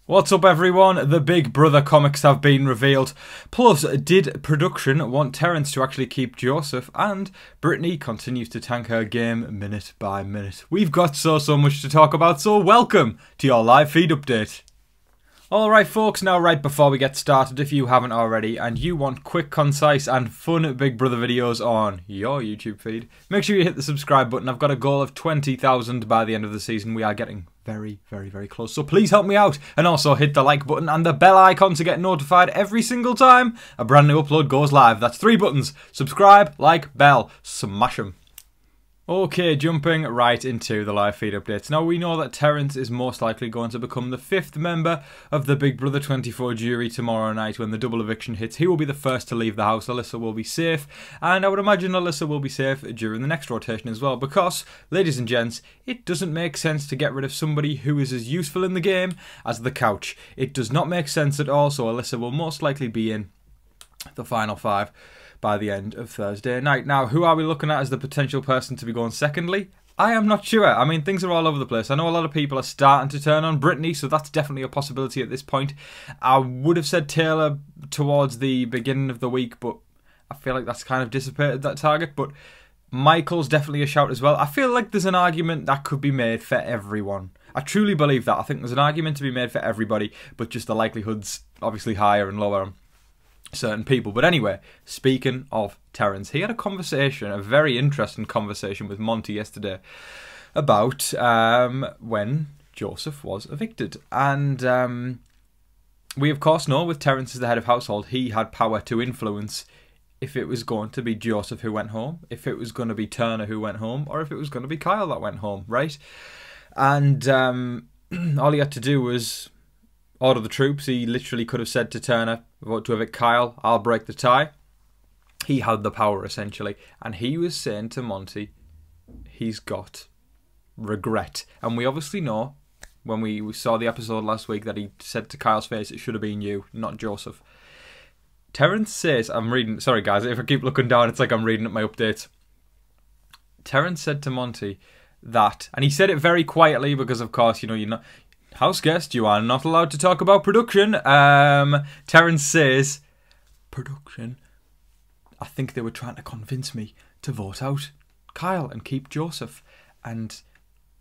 What's up everyone? The Big Brother comics have been revealed. Plus, did production want Terence to actually keep Joseph? And Brittany continues to tank her game minute by minute. We've got so much to talk about, so welcome to your live feed update. Alright folks, now right before we get started, if you haven't already and you want quick, concise and fun Big Brother videos on your YouTube feed, make sure you hit the subscribe button. I've got a goal of 20,000 by the end of the season. We are getting very close, so please help me out, and also hit the like button and the bell icon to get notified every single time a brand new upload goes live. That's 3 buttons: subscribe, like, bell. Smash them. Okay, jumping right into the live feed updates. Now, we know that Terence is most likely going to become the 5th member of the Big Brother 24 jury tomorrow night when the double eviction hits. He will be the first to leave the house. Alyssa will be safe, and I would imagine Alyssa will be safe during the next rotation as well, because, ladies and gents, it doesn't make sense to get rid of somebody who is as useful in the game as the couch. It does not make sense at all, so Alyssa will most likely be in the final 5 by the end of Thursday night. Now, who are we looking at as the potential person to be going secondly? I am not sure. I mean, things are all over the place. I know a lot of people are starting to turn on Brittany, so that's definitely a possibility at this point. I would have said Taylor towards the beginning of the week, but I feel like that's kind of dissipated that target. But Michael's definitely a shout as well. I feel like there's an argument that could be made for everyone. I truly believe that. I think there's an argument to be made for everybody, but just the likelihood's obviously higher and lower on certain people. But anyway, speaking of Terence, he had a conversation, a very interesting conversation with Monty yesterday about when Joseph was evicted. And we of course know with Terence as the head of household, he had power to influence if it was going to be Joseph who went home, if it was going to be Turner who went home, or if it was going to be Kyle that went home, right? And all he had to do was order the troops. He literally could have said to Turner, vote to evict Kyle, I'll break the tie. He had the power essentially, and he was saying to Monty he's got regret. And we obviously know when we saw the episode last week that he said to Kyle's face, it should have been you, not Joseph. Terence says, I'm reading, sorry guys, if I keep looking down it's like I'm reading at my updates. Terence said to Monty that, and he said it very quietly because of course, you know, you're not house guest, you are not allowed to talk about production. Terence says, production? I think they were trying to convince me to vote out Kyle and keep Joseph. And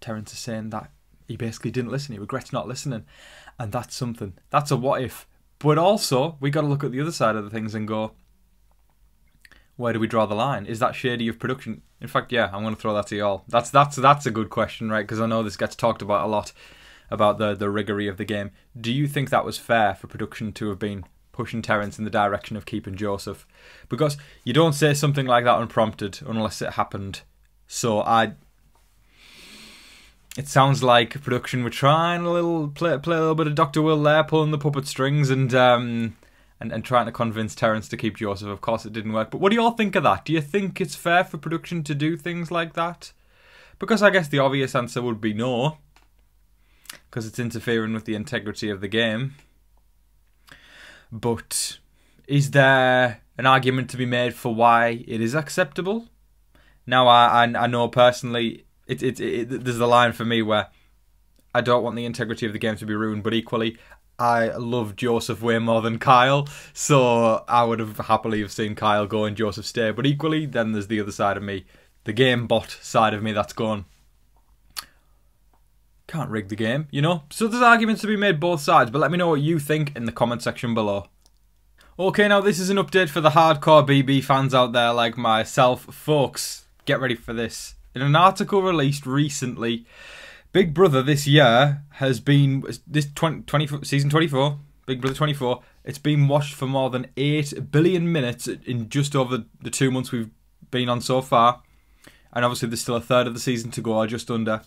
Terence is saying that he basically didn't listen. He regrets not listening. And that's something. That's a what if. But also, we got to look at the other side of the things and go, where do we draw the line? Is that shady of production? In fact, yeah, I'm going to throw that to y'all. That's a good question, right? Because I know this gets talked about a lot, about the riggery of the game. Do you think that was fair for production to have been pushing Terence in the direction of keeping Joseph? Because you don't say something like that unprompted unless it happened. So it sounds like production were trying play a little bit of Dr. Will there, pulling the puppet strings and trying to convince Terence to keep Joseph. Of course it didn't work. But what do you all think of that? Do you think it's fair for production to do things like that? Because I guess the obvious answer would be no, because it's interfering with the integrity of the game. But is there an argument to be made for why it is acceptable? Now, I know personally, there's a line for me where I don't want the integrity of the game to be ruined, but equally, I love Joseph way more than Kyle, so I would have happily have seen Kyle go and Joseph stay. But equally, then there's the other side of me, the game bot side of me that's gone, can't rig the game, you know? So there's arguments to be made both sides, but let me know what you think in the comment section below. Okay, now this is an update for the hardcore BB fans out there like myself. Folks, get ready for this. In an article released recently, Big Brother this year has been, season 24, Big Brother 24, it's been watched for more than 8 billion minutes in just over the 2 months we've been on so far. And obviously there's still a third of the season to go, or just under.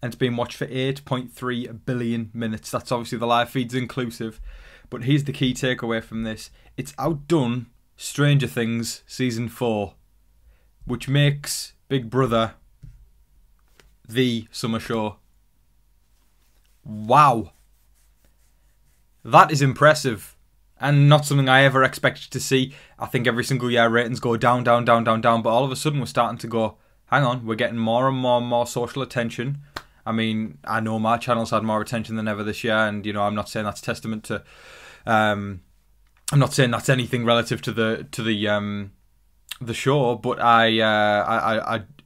And it's been watched for 8.3 billion minutes. That's obviously the live feeds inclusive. But here's the key takeaway from this. It's outdone Stranger Things Season 4, which makes Big Brother the summer show. Wow. That is impressive. And not something I ever expected to see. I think every single year ratings go down, down, down, down, down. But all of a sudden we're starting to go, hang on, we're getting more and more social attention. I mean, I know my channel's had more attention than ever this year, and, you know, I'm not saying that's testament to... I'm not saying that's anything relative to the show, but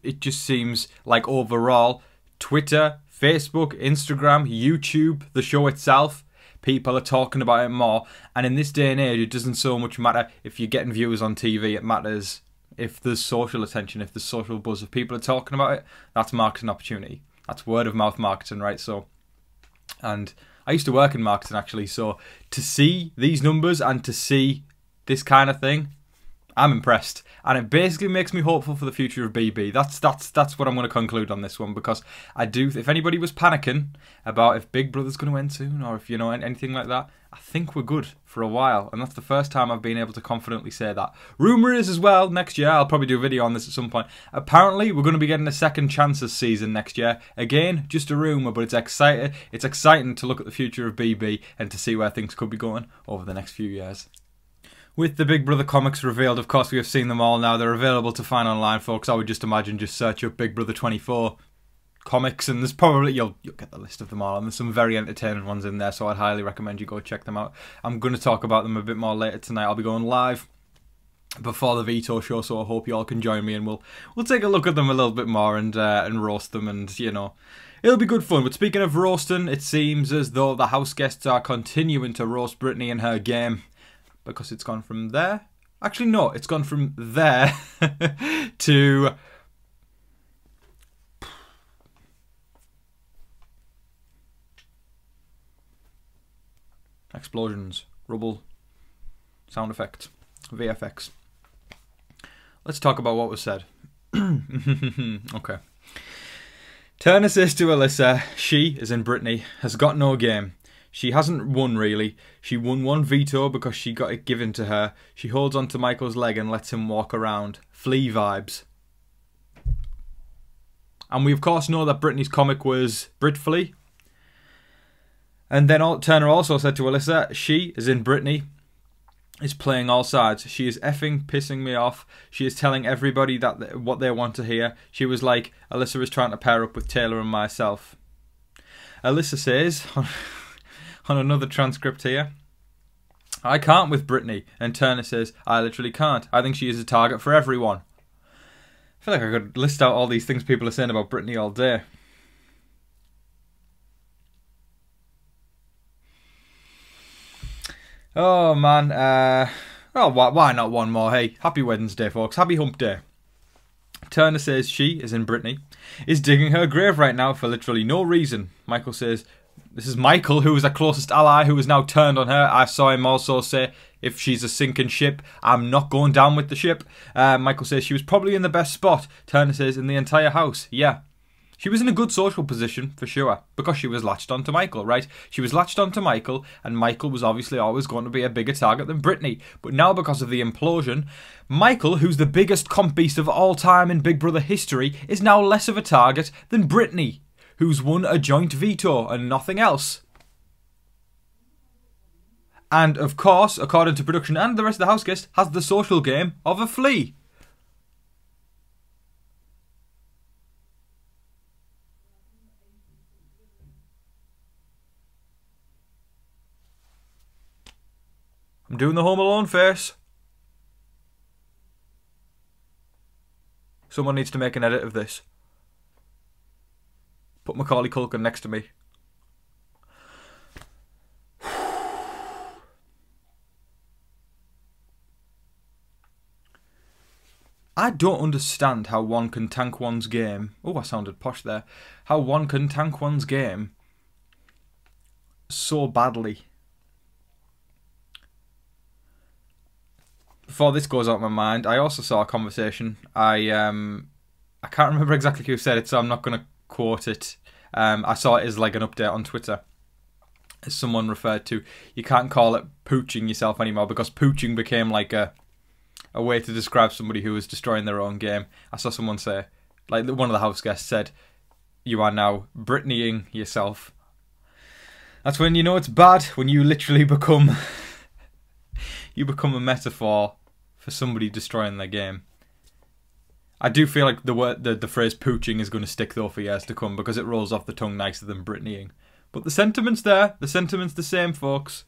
it just seems like overall, Twitter, Facebook, Instagram, YouTube, the show itself, people are talking about it more. And in this day and age, it doesn't so much matter if you're getting viewers on TV. It matters if there's social attention, if there's social buzz, if people are talking about it. That's marketing opportunity. That's word of mouth marketing, right? So, and I used to work in marketing actually. So to see these numbers and to see this kind of thing, I'm impressed, and it basically makes me hopeful for the future of BB. That's what I'm going to conclude on this one, because I do. If anybody was panicking about if Big Brother's going to end soon, or if, you know, anything like that, I think we're good for a while, and that's the first time I've been able to confidently say that. Rumour is as well, next year I'll probably do a video on this at some point. Apparently, we're going to be getting a second chances season next year. Again, just a rumour, but it's exciting. It's exciting to look at the future of BB and to see where things could be going over the next few years. With the Big Brother comics revealed, of course, we have seen them all now. They're available to find online, folks. I would just imagine just search up Big Brother 24 comics, and there's probably, you'll get the list of them all, and there's some very entertaining ones in there, so I'd highly recommend you go check them out. I'm going to talk about them a bit more later tonight. I'll be going live before the veto show, so I hope you all can join me, and we'll take a look at them a little bit more and roast them, and, you know, it'll be good fun. But speaking of roasting, it seems as though the house guests are continuing to roast Brittany and her game, because it's gone from there. Actually, no, it's gone from there to explosions, rubble, sound effects, VFX. Let's talk about what was said. Okay. Turner says to Alyssa, she, as in Brittany, has got no game. She hasn't won, really. She won one veto because she got it given to her. She holds onto Michael's leg and lets him walk around. Flea vibes. And we, of course, know that Brittany's comic was Brit Flea. And then Turner also said to Alyssa, she, as in Brittany, is playing all sides. She is effing pissing me off. She is telling everybody that what they want to hear. She was like, Alyssa is trying to pair up with Taylor and myself. Alyssa says... on another transcript here, I can't with Brittany, and Turner says, I literally can't. I think she is a target for everyone. I feel like I could list out all these things people are saying about Brittany all day. Oh man, why not one more? Hey, happy Wednesday, folks. Happy hump day. Turner says she, as in Brittany, is digging her grave right now for literally no reason. Michael says, this is Michael, who was her closest ally, who has now turned on her. I saw him also say, if she's a sinking ship, I'm not going down with the ship. Michael says she was probably in the best spot. Turner says, in the entire house. Yeah. She was in a good social position, for sure, because she was latched onto Michael, right? She was latched onto Michael, and Michael was obviously always going to be a bigger target than Brittany. But now, because of the implosion, Michael, who's the biggest comp beast of all time in Big Brother history, is now less of a target than Brittany, who's won a joint veto and nothing else. And, of course, according to production and the rest of the house guest, has the social game of a flea. I'm doing the Home Alone face. Someone needs to make an edit of this. Put Macaulay Culkin next to me. I don't understand how one can tank one's game. Oh, I sounded posh there. How one can tank one's game so badly. Before this goes out of my mind, I also saw a conversation. I can't remember exactly who said it, so I'm not going to quote it. I saw it as like an update on Twitter. As someone referred to, you can't call it pooching yourself anymore, because pooching became like a way to describe somebody who was destroying their own game. I saw someone say, like one of the house guests said, you are now Brittanying yourself. That's when you know it's bad, when you literally become you become a metaphor for somebody destroying their game. I do feel like the phrase pooching is going to stick though for years to come because it rolls off the tongue nicer than Brittanying. But the sentiment's there. The sentiment's the same, folks.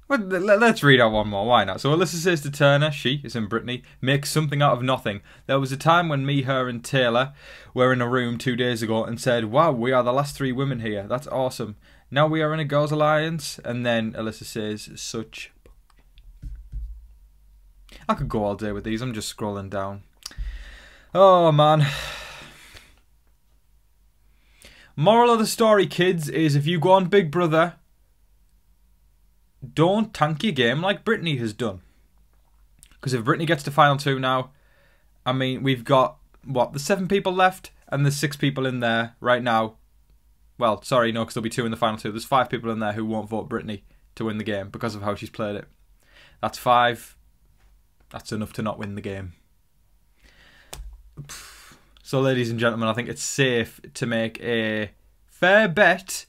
Well, let's read out one more. Why not? So Alyssa says to Turner, she is in Brittany, make something out of nothing. There was a time when me, her and Taylor were in a room 2 days ago and said, wow, we are the last 3 women here. That's awesome. Now we are in a girls' alliance. And then Alyssa says, such... I could go all day with these. I'm just scrolling down. Oh, man. Moral of the story, kids, is if you go on Big Brother, don't tank your game like Brittany has done. Because if Brittany gets to final 2 now, I mean, we've got, what, the 7 people left, and there's 6 people in there right now. Well, sorry, no, because there'll be 2 in the final 2. There's 5 people in there who won't vote Brittany to win the game because of how she's played it. That's 5. That's enough to not win the game. So, ladies and gentlemen, I think it's safe to make a fair bet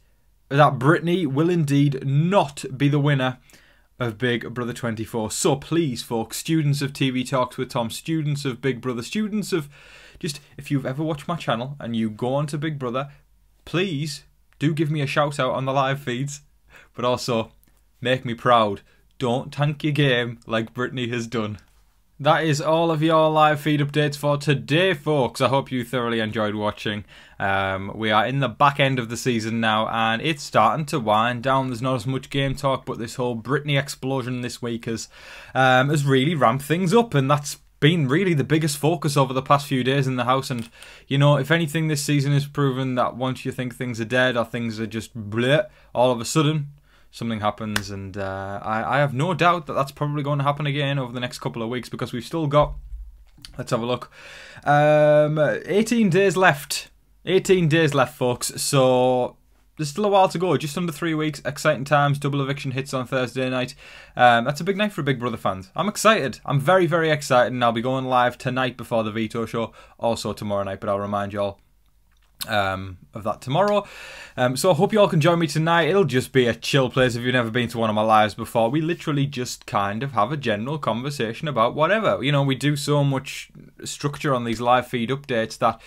that Brittany will indeed not be the winner of Big Brother 24. So please, folks, students of TV Talks with Tom, students of Big Brother, students of just, if you've ever watched my channel and you go on to Big Brother, please do give me a shout out on the live feeds, but also make me proud. Don't tank your game like Brittany has done. That is all of your live feed updates for today, folks. I hope you thoroughly enjoyed watching. We are in the back end of the season now, and it's starting to wind down. There's not as much game talk, but this whole Brittany explosion this week has really ramped things up, and that's been really the biggest focus over the past few days in the house. And, you know, if anything, this season has proven that once you think things are dead or things are just bleh, all of a sudden something happens, and I have no doubt that that's probably going to happen again over the next couple of weeks because we've still got, let's have a look, 18 days left. 18 days left, folks, so there's still a while to go, just under 3 weeks. Exciting times. Double eviction hits on Thursday night. That's a big night for Big Brother fans. I'm excited. I'm very, very excited, and I'll be going live tonight before the veto show, also tomorrow night, but I'll remind you all of that tomorrow. So I hope you all can join me tonight. It'll just be a chill place. If you've never been to one of my lives before, we literally just kind of have a general conversation about whatever. You know, we do so much structure on these live feed updates that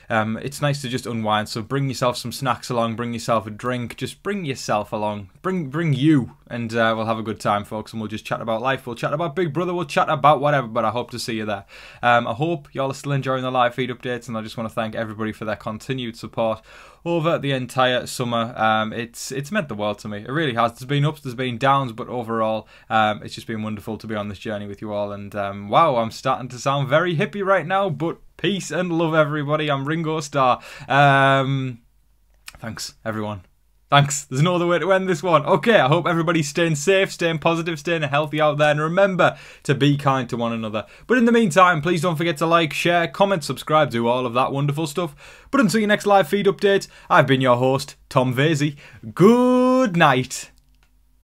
it's nice to just unwind. So bring yourself some snacks along, bring yourself a drink, just bring yourself along, bring you, and we'll have a good time, folks, and we'll just chat about life, we'll chat about Big Brother, we'll chat about whatever, but I hope to see you there. I hope y'all are still enjoying the live feed updates, and I just want to thank everybody for their continued support over the entire summer. It's meant the world to me. It really has. There's been ups, there's been downs, but overall, it's just been wonderful to be on this journey with you all, and wow, I'm starting to sound very hippie right now, but peace and love, everybody. I'm Ringo Starr. Thanks, everyone. Thanks. There's no other way to end this one. Okay, I hope everybody's staying safe, staying positive, staying healthy out there, and remember to be kind to one another. But in the meantime, please don't forget to like, share, comment, subscribe, do all of that wonderful stuff. But until your next live feed update, I've been your host, Tom Vasey. Good night.